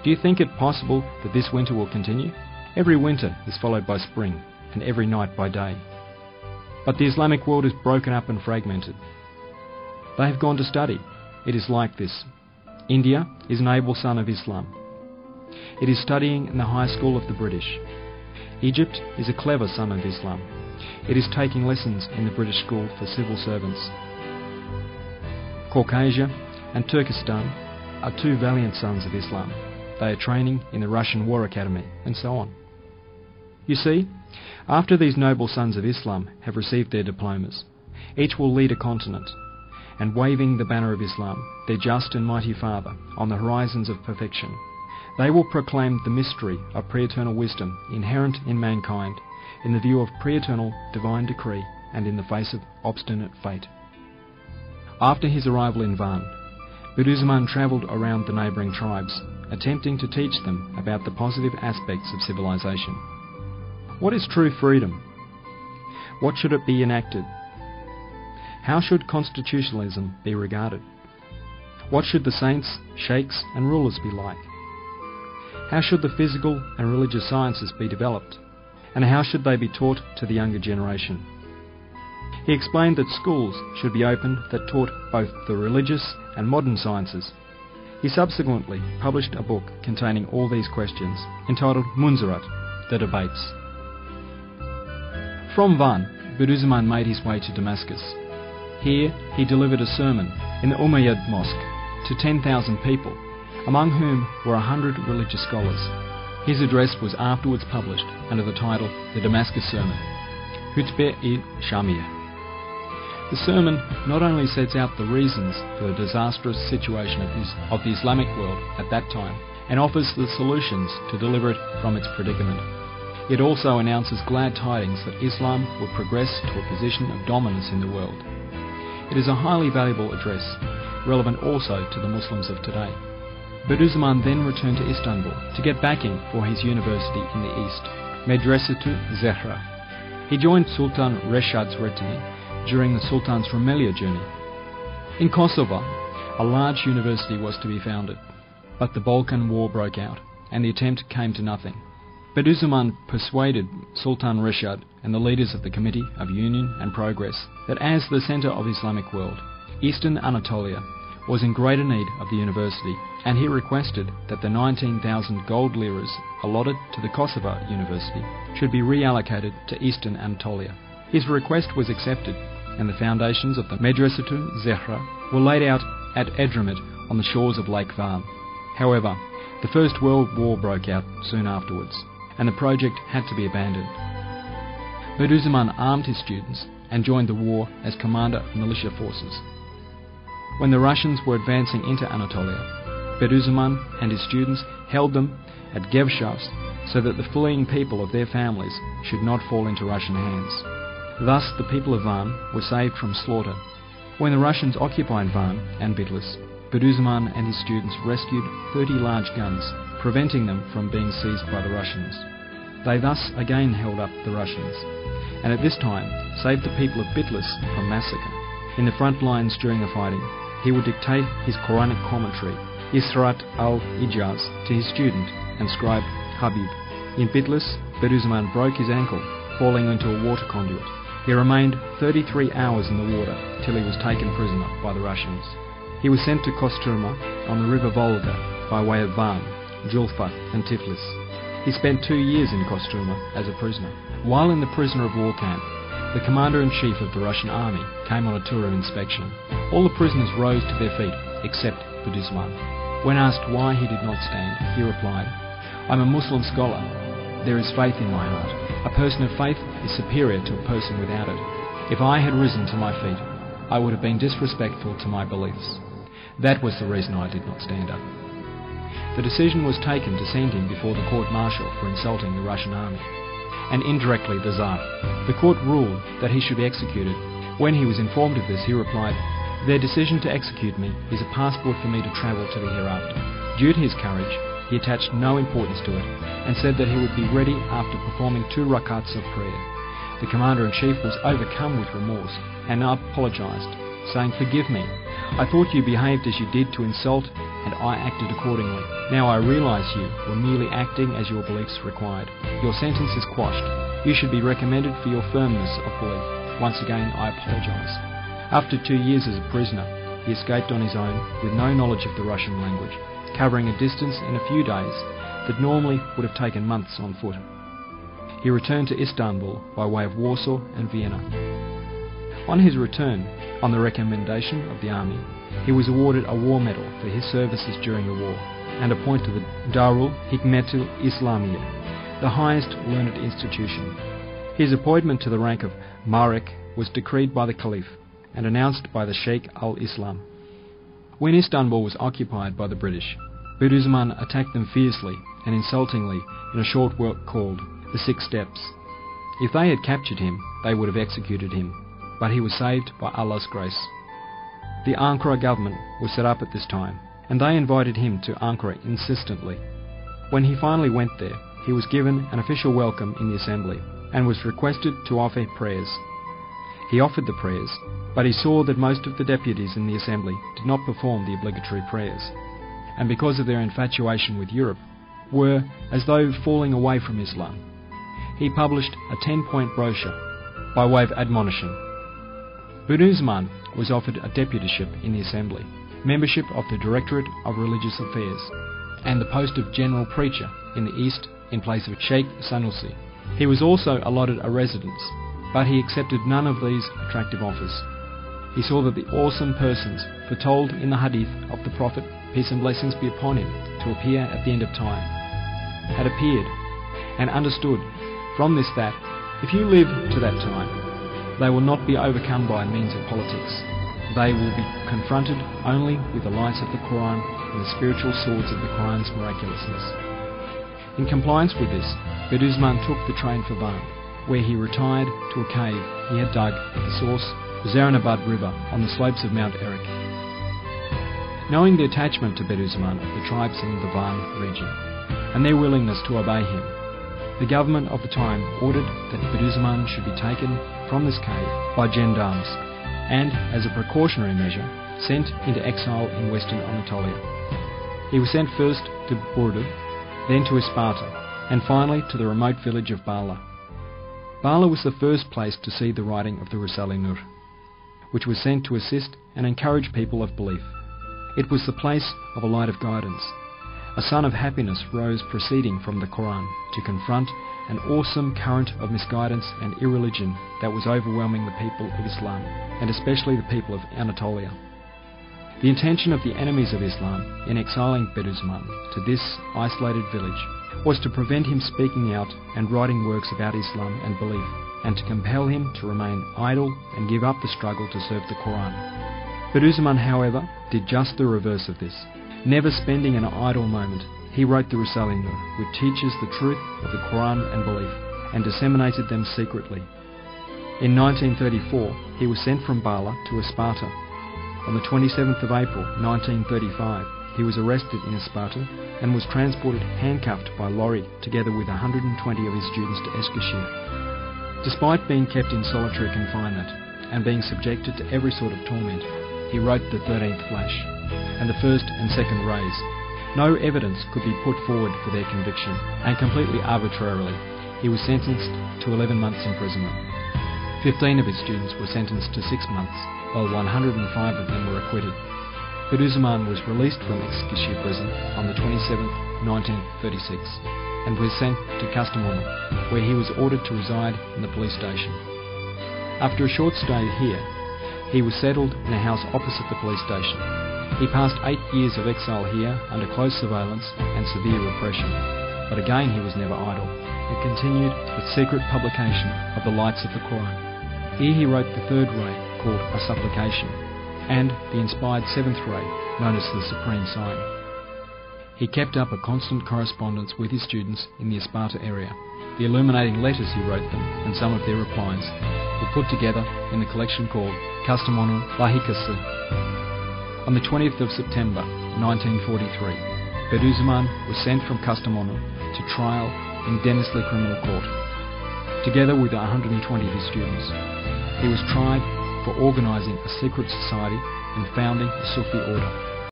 Do you think it possible that this winter will continue? Every winter is followed by spring, and every night by day. But the Islamic world is broken up and fragmented. They have gone to study. It is like this. India is an able son of Islam. It is studying in the high school of the British. Egypt is a clever son of Islam. It is taking lessons in the British school for civil servants. Caucasia and Turkestan are two valiant sons of Islam. They are training in the Russian War Academy, and so on. You see, after these noble sons of Islam have received their diplomas, each will lead a continent, and waving the banner of Islam, their just and mighty Father, on the horizons of perfection, they will proclaim the mystery of pre-eternal wisdom inherent in mankind, in the view of pre-eternal divine decree and in the face of obstinate fate. After his arrival in Van, bediuzzaman travelled around the neighbouring tribes, attempting to teach them about the positive aspects of civilization. What is true freedom? What should it be enacted? How should constitutionalism be regarded? What should the saints, sheikhs and rulers be like? How should the physical and religious sciences be developed? And how should they be taught to the younger generation? He explained that schools should be opened that taught both the religious and modern sciences. He subsequently published a book containing all these questions, entitled Munzirat, The Debates. From Van, bediuzzaman made his way to Damascus. Here he delivered a sermon in the Umayyad Mosque to 10,000 people, among whom were 100 religious scholars. His address was afterwards published under the title The Damascus Sermon, Hutbe-i Shamiyah. The sermon not only sets out the reasons for the disastrous situation of the Islamic world at that time, and offers the solutions to deliver it from its predicament, it also announces glad tidings that Islam will progress to a position of dominance in the world. It is a highly valuable address, relevant also to the Muslims of today. Bediuzzaman then returned to Istanbul to get backing for his university in the east, Medrese-i He joined Sultan Reshad's retinue during the Sultan's Rumelia journey. In Kosovo, a large university was to be founded, but the Balkan War broke out, and the attempt came to nothing. Bediuzzaman persuaded Sultan Reshad and the leaders of the Committee of Union and Progress that as the centre of Islamic world, Eastern Anatolia was in greater need of the university, and he requested that the 19,000 gold liras allotted to the Kosovo University should be reallocated to Eastern Anatolia. His request was accepted, and the foundations of the Medrese-i Zehra were laid out at Edremit on the shores of Lake Van. However, the First World War broke out soon afterwards, and the project had to be abandoned. Bediuzzaman armed his students and joined the war as commander of militia forces. When the Russians were advancing into Anatolia, Bediuzzaman and his students held them at Gevshas so that the fleeing people of their families should not fall into Russian hands. Thus the people of Van were saved from slaughter. When the Russians occupied Van and Bitlis, Bediuzzaman and his students rescued 30 large guns, preventing them from being seized by the Russians. They thus again held up the Russians, and at this time saved the people of Bitlis from massacre. In the front lines during the fighting, he would dictate his Quranic commentary, Israt al-Ijaz, to his student and scribe Habib. In Bitlis, Bediuzzaman broke his ankle, falling into a water conduit. He remained 33 hours in the water till he was taken prisoner by the Russians. He was sent to Kostroma on the river Volga by way of Van, Julfa and Tiflis. He spent 2 years in Kostroma as a prisoner. While in the prisoner of war camp, the commander-in-chief of the Russian army came on a tour of inspection. All the prisoners rose to their feet except Bediuzzaman. When asked why he did not stand, he replied, "I'm a Muslim scholar. There is faith in my heart. A person of faith is superior to a person without it. If I had risen to my feet, I would have been disrespectful to my beliefs. That was the reason I did not stand up." The decision was taken to send him before the court-martial for insulting the Russian army, and indirectly the Tsar. The court ruled that he should be executed. When he was informed of this, he replied, "Their decision to execute me is a passport for me to travel to the hereafter." Due to his courage, he attached no importance to it, and said that he would be ready after performing 2 rakats of prayer. The commander-in-chief was overcome with remorse and apologised, saying, "Forgive me. I thought you behaved as you did to insult and I acted accordingly. Now I realize you were merely acting as your beliefs required. Your sentence is quashed. You should be recommended for your firmness of belief. Once again, I apologize. After 2 years as a prisoner, he escaped on his own with no knowledge of the Russian language, covering a distance in a few days that normally would have taken months on foot. He returned to Istanbul by way of Warsaw and Vienna. On his return, on the recommendation of the army, he was awarded a war medal for his services during the war and appointed to the Darul Hikmetul Islamiyya, the highest learned institution. His appointment to the rank of Marek was decreed by the Caliph and announced by the Sheikh al-Islam. When Istanbul was occupied by the British, bediuzzaman attacked them fiercely and insultingly in a short work called The Six Steps. If they had captured him, they would have executed him, but he was saved by Allah's grace. The Ankara government was set up at this time, and they invited him to Ankara insistently. When he finally went there, he was given an official welcome in the assembly and was requested to offer prayers. He offered the prayers, but he saw that most of the deputies in the assembly did not perform the obligatory prayers, and because of their infatuation with Europe, were as though falling away from Islam. He published a 10-point brochure by way of admonition. Bediuzzaman was offered a deputyship in the assembly, membership of the Directorate of Religious Affairs, and the post of general preacher in the East in place of Sheikh Sanusi. He was also allotted a residence, but he accepted none of these attractive offers. He saw that the awesome persons foretold in the hadith of the Prophet, peace and blessings be upon him, to appear at the end of time, had appeared, and understood from this that, if you live to that time, they will not be overcome by means of politics. They will be confronted only with the lights of the Quran and the spiritual swords of the Quran's miraculousness. In compliance with this, Bediuzzaman took the train for Van, where he retired to a cave he had dug at the source of the Zarinabad River on the slopes of Mount Erik. Knowing the attachment to Bediuzzaman of the tribes in the Van region, and their willingness to obey him, the government of the time ordered that Bediuzzaman should be taken from this cave by gendarmes and, as a precautionary measure, sent into exile in western Anatolia. He was sent first to Burdur, then to Isparta, and finally to the remote village of Bala. Bala was the first place to see the writing of the risale-i, which was sent to assist and encourage people of belief. It was the place of a light of guidance. A sun of happiness rose proceeding from the Quran to confront an awesome current of misguidance and irreligion that was overwhelming the people of Islam, and especially the people of Anatolia. The intention of the enemies of Islam in exiling Bediuzzaman to this isolated village was to prevent him speaking out and writing works about Islam and belief, and to compel him to remain idle and give up the struggle to serve the Quran. Bediuzzaman, however, did just the reverse of this. Never spending an idle moment, he wrote the risale-i, which teaches the truth of the Quran and belief, and disseminated them secretly. In 1934, he was sent from Bala to Isparta. On the 27th of April 1935, he was arrested in Isparta and was transported handcuffed by lorry together with 120 of his students to Eskişehir. Despite being kept in solitary confinement and being subjected to every sort of torment, he wrote the 13th flash and the first and second rays. No evidence could be put forward for their conviction, and completely arbitrarily, he was sentenced to 11 months imprisonment. 15 of his students were sentenced to 6 months, while 105 of them were acquitted. Bediuzzaman was released from Eskişehir prison on the 27th, 1936, and was sent to Kastamonu, where he was ordered to reside in the police station. After a short stay here, he was settled in a house opposite the police station. He passed 8 years of exile here under close surveillance and severe repression, but again he was never idle, and continued with secret publication of the lights of the Quran. Here he wrote the third ray, called A Supplication, and the inspired seventh ray, known as the Supreme Sign. He kept up a constant correspondence with his students in the Isparta area. The illuminating letters he wrote them, and some of their replies, were put together in the collection called Kastamonu Lahikası. On the 20th of September 1943, Bediuzzaman was sent from Kastamonu to trial in Denizli Criminal Court, together with 120 of his students. He was tried for organising a secret society and founding a Sufi order.